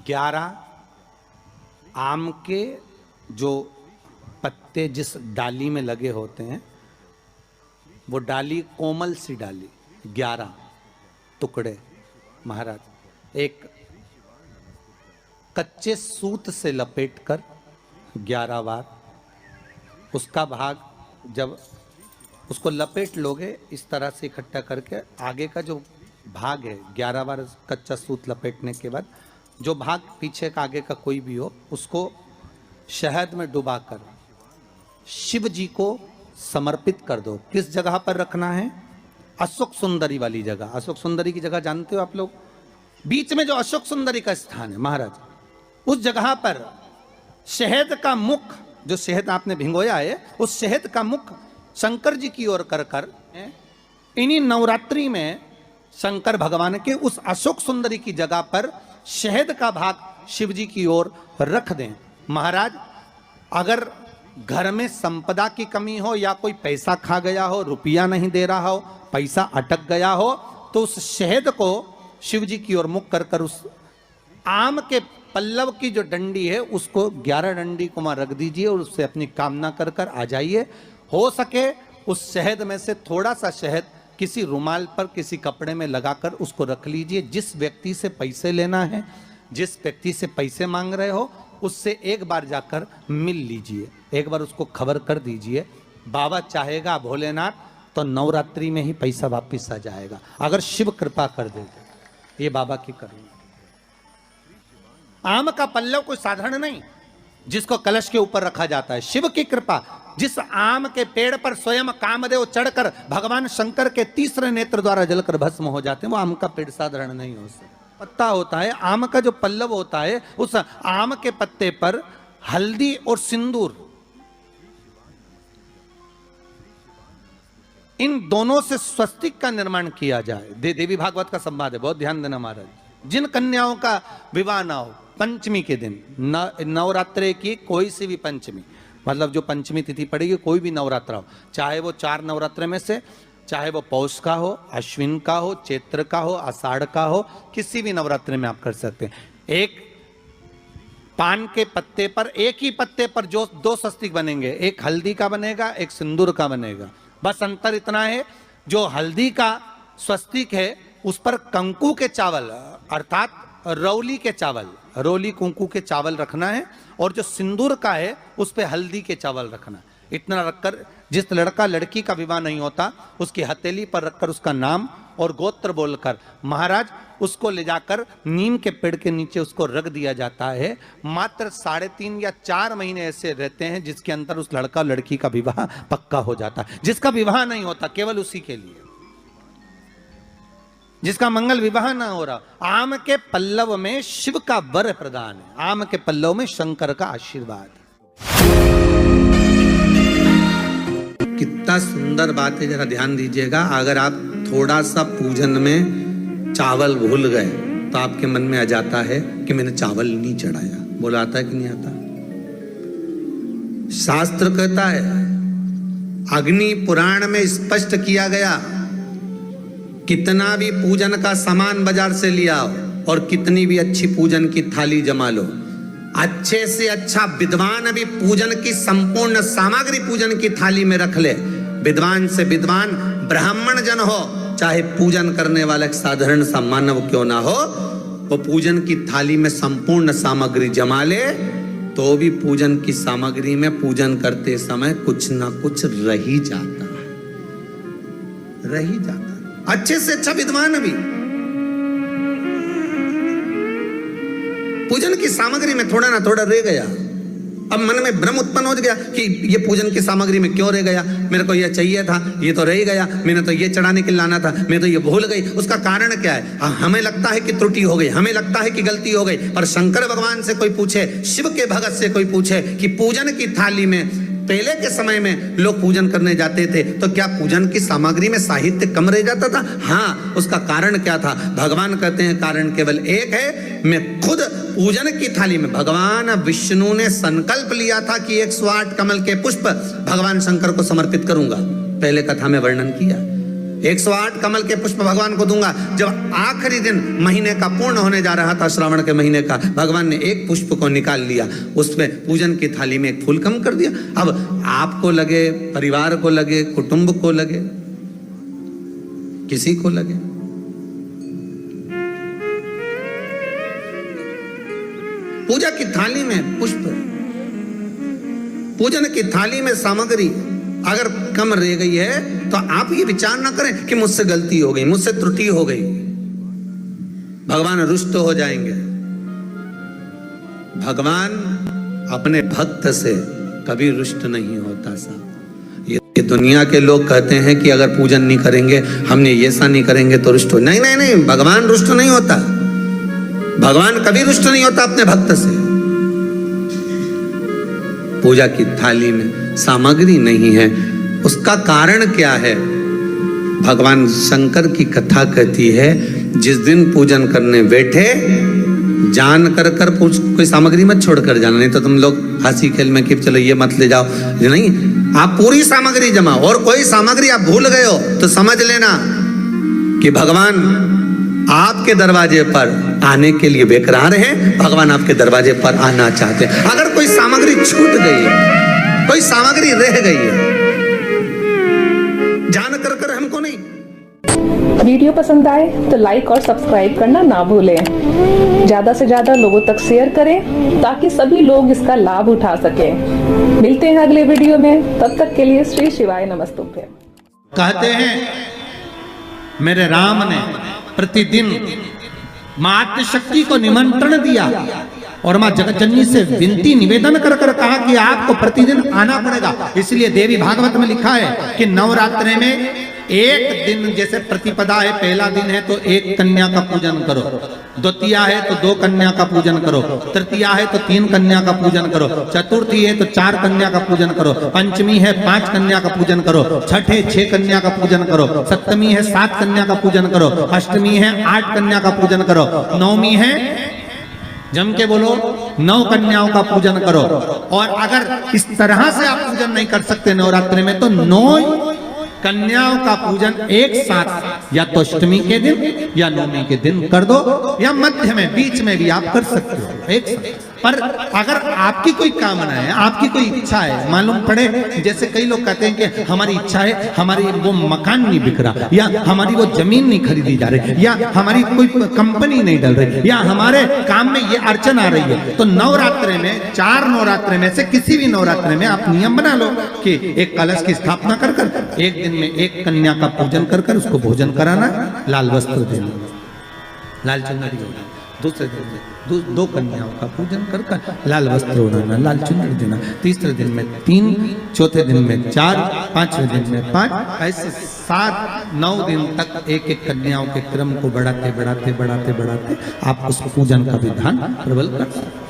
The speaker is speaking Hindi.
11 आम के जो पत्ते जिस डाली में लगे होते हैं, वो डाली कोमल सी डाली, 11 टुकड़े महाराज एक कच्चे सूत से लपेटकर 11 बार उसका भाग, जब उसको लपेट लोगे इस तरह से इकट्ठा करके, आगे का जो भाग है 11 बार कच्चा सूत लपेटने के बाद जो भाग पीछे का आगे का कोई भी हो, उसको शहद में डुबाकर शिव जी को समर्पित कर दो। किस जगह पर रखना है? अशोक सुंदरी वाली जगह। अशोक सुंदरी की जगह जानते हो आप लोग? बीच में जो अशोक सुंदरी का स्थान है महाराज, उस जगह पर शहद का मुख, जो शहद आपने भिंगोया है, उस शहद का मुख शंकर जी की ओर कर कर इन्हीं नवरात्रि में शंकर भगवान के उस अशोक सुंदरी की जगह पर शहद का भाग शिव जी की ओर रख दें। महाराज अगर घर में संपदा की कमी हो या कोई पैसा खा गया हो, रुपया नहीं दे रहा हो, पैसा अटक गया हो, तो उस शहद को शिव जी की ओर मुख कर कर उस आम के पल्लव की जो डंडी है उसको 11 डंडी को वहां रख दीजिए और उससे अपनी कामना कर कर आ जाइए। हो सके उस शहद में से थोड़ा सा शहद किसी रुमाल पर, किसी कपड़े में लगाकर उसको रख लीजिए। जिस व्यक्ति से पैसे लेना है, जिस व्यक्ति से पैसे मांग रहे हो, उससे एक बार जाकर मिल लीजिए, एक बार उसको खबर कर दीजिए। बाबा चाहेगा भोलेनाथ तो नवरात्रि में ही पैसा वापिस आ जाएगा, अगर शिव कृपा कर दे। ये बाबा की करुणा। आम का पल्लव कोई साधारण नहीं जिसको कलश के ऊपर रखा जाता है, शिव की कृपा। जिस आम के पेड़ पर स्वयं कामदेव चढ़कर भगवान शंकर के तीसरे नेत्र द्वारा जलकर भस्म हो जाते हैं, वो आम का पेड़ साधारण नहीं हो सकता। पत्ता होता है आम का, जो पल्लव होता है, उस आम के पत्ते पर हल्दी और सिंदूर, इन दोनों से स्वस्तिक का निर्माण किया जाए। देवी भागवत का संवाद है, बहुत ध्यान देना महाराज। जिन कन्याओं का विवाह ना हो, पंचमी के दिन, नवरात्रे की कोई सी भी पंचमी, मतलब जो पंचमी तिथि पड़ेगी, कोई भी नवरात्र हो, चाहे वो 4 नवरात्र में से, चाहे वो पौष का हो, अश्विन का हो, चैत्र का हो, आषाढ़ का हो, किसी भी नवरात्रि में आप कर सकते हैं। एक पान के पत्ते पर, एक ही पत्ते पर जो 2 स्वस्तिक बनेंगे, एक हल्दी का बनेगा, एक सिंदूर का बनेगा। बस अंतर इतना है, जो हल्दी का स्वस्तिक है उस पर कंकु के चावल अर्थात रौली के चावल, रौली कुंकू के चावल रखना है, और जो सिंदूर का है उस पे हल्दी के चावल रखना है। इतना रखकर, जिस लड़का लड़की का विवाह नहीं होता उसकी हथेली पर रखकर उसका नाम और गोत्र बोलकर महाराज उसको ले जाकर नीम के पेड़ के नीचे उसको रख दिया जाता है। मात्र 3.5 या 4 महीने ऐसे रहते हैं जिसके अंदर उस लड़का लड़की का विवाह पक्का हो जाता है। जिसका विवाह नहीं होता केवल उसी के लिए, जिसका मंगल विवाह ना हो रहा, आम के पल्लव में शिव का वर प्रदान है, आम के पल्लव में शंकर का आशीर्वाद। कितना सुंदर बात है, जरा ध्यान दीजिएगा। अगर आप थोड़ा सा पूजन में चावल भूल गए तो आपके मन में आ जाता है कि मैंने चावल नहीं चढ़ाया। बोला आता है कि नहीं आता? शास्त्र कहता है, अग्नि पुराण में स्पष्ट किया गया, कितना भी पूजन का सामान बाजार से लिया और कितनी भी अच्छी पूजन की थाली जमा लो, अच्छे से अच्छा विद्वान भी पूजन की संपूर्ण सामग्री पूजन की थाली में रख ले, विद्वान से विद्वान ब्राह्मण जन हो, चाहे पूजन करने वाला एक साधारण सा मानव क्यों ना हो, वो पूजन की थाली में संपूर्ण सामग्री जमा ले, तो भी पूजन की सामग्री में पूजन करते समय कुछ ना कुछ रह ही जाता है, रह ही जाता है। अच्छे से अच्छा विद्वान भी पूजन की सामग्री में थोड़ा ना थोड़ा रह गया। अब मन में भ्रम उत्पन्न हो गया कि ये पूजन की सामग्री में क्यों रह गया, मेरे को ये चाहिए था, ये तो रह गया, मैंने तो ये चढ़ाने के लिए लाना था, मैं तो ये भूल गई। उसका कारण क्या है? हमें लगता है कि त्रुटि हो गई, हमें लगता है कि गलती हो गई, पर शंकर भगवान से कोई पूछे, शिव के भगत से कोई पूछे कि पूजन की थाली में पहले के समय में लोग पूजन करने जाते थे तो क्या पूजन की सामग्री में साहित्य कम रह जाता था? हाँ, उसका कारण क्या था? भगवान कहते हैं कारण केवल एक है, मैं खुद पूजन की थाली में, भगवान विष्णु ने संकल्प लिया था कि 108 कमल के पुष्प भगवान शंकर को समर्पित करूंगा, पहले कथा में वर्णन किया। 108 कमल के पुष्प भगवान को दूंगा। जब आखिरी दिन महीने का पूर्ण होने जा रहा था, श्रावण के महीने का, भगवान ने एक पुष्प को निकाल लिया, उसमें पूजन की थाली में एक फूल कम कर दिया। अब आपको लगे, परिवार को लगे, कुटुंब को लगे, किसी को लगे, पूजा की थाली में पुष्प, पूजन की थाली में सामग्री अगर कम रह गई है तो आप ये विचार ना करें कि मुझसे गलती हो गई, मुझसे त्रुटि हो गई। भगवान रुष्ट हो जाएंगे। भगवान अपने भक्त से कभी रुष्ट नहीं होता साहब। ये दुनिया के लोग कहते हैं कि अगर पूजन नहीं करेंगे, हमने ये ऐसा नहीं करेंगे तो रुष्ट हो। नहीं नहीं नहीं, भगवान रुष्ट नहीं होता। भगवान कभी रुष्ट नहीं होता अपने भक्त से। पूजा की थाली में सामग्री नहीं है, उसका कारण क्या है? भगवान शंकर की कथा कहती है, जिस दिन पूजन करने बैठे जान कर कोई सामग्री मत छोड़ कर जाना, नहीं तो तुम लोग हंसी खेल में कि चलो ये मत ले जाओ। नहीं, आप पूरी सामग्री जमाओ, और कोई सामग्री आप भूल गए हो तो समझ लेना कि भगवान आपके दरवाजे पर आने के लिए बेकरार हैं। भगवान आपके दरवाजे पर आना चाहते हैं। अगर कोई सामग्री छूट गई है, कोई सामग्री रह गई है, जान कर हमको नहीं। वीडियो पसंद आए तो लाइक और सब्सक्राइब करना ना भूलें। ज्यादा से ज्यादा लोगों तक शेयर करें ताकि सभी लोग इसका लाभ उठा सकें। मिलते हैं अगले वीडियो में, तब तक के लिए श्री शिवाय नमस्तुभ्यं। कहते हैं मेरे राम ने प्रतिदिन मां आद्यशक्ति को निमंत्रण दिया और मां जगतजननी से विनती निवेदन कर कर कहा कि आपको प्रतिदिन आना पड़ेगा। इसलिए देवी भागवत में लिखा है कि नवरात्रि में एक दिन, जैसे प्रतिपदा है, पहला दिन है तो एक कन्या का पूजन करो, द्वितीया है तो 2 कन्या का पूजन करो, तृतीया है तो 3 कन्या का पूजन करो, चतुर्थी है तो 4 कन्या का पूजन करो, पंचमी है 5 कन्या का पूजन करो, छठ है 6 कन्या का पूजन करो, सप्तमी है 7 कन्या का पूजन करो, अष्टमी है 8 कन्या का पूजन करो, नवमी है, जम के बोलो, 9 कन्याओं का पूजन करो। और अगर इस तरह से आप पूजन नहीं कर सकते नवरात्रि में तो 9 कन्याओं का पूजन एक साथ या तो अष्टमी के दिन या नवमी के दिन कर दो, या मध्य में, बीच में भी आप कर सकते हो एक साथ। पर अगर आपकी कोई कामना है, आपकी कोई इच्छा है, मालूम पड़े, जैसे कई लोग कहते हैं कि हमारी इच्छा है, हमारी वो मकान नहीं बिक रहा, या हमारी वो जमीन नहीं खरीदी जा रही, या हमारी कोई कंपनी नहीं डल रही, या हमारे काम में ये अड़चन आ रही है, तो नवरात्रि में, 4 नवरात्रि में से किसी भी नवरात्रि में आप नियम बना लो कि एक कलश की स्थापना कर कर एक दिन में एक कन्या का पूजन कर कर उसको भोजन कराना, लाल वस्त्र देना, लाल चुनरी देना, दूसरे दिन में 2 कन्याओं का पूजन कर कर लाल वस्त्र ओढ़ाना, लाल चुनरी देना, तीसरे दिन में 3, चौथे दिन में 4, 5वें दिन में 5, ऐसे 7-9 दिन तक एक एक कन्याओं के क्रम को बढ़ाते बढ़ाते बढ़ाते बढ़ाते आप उस पूजन का विधान प्रबल कर सकते।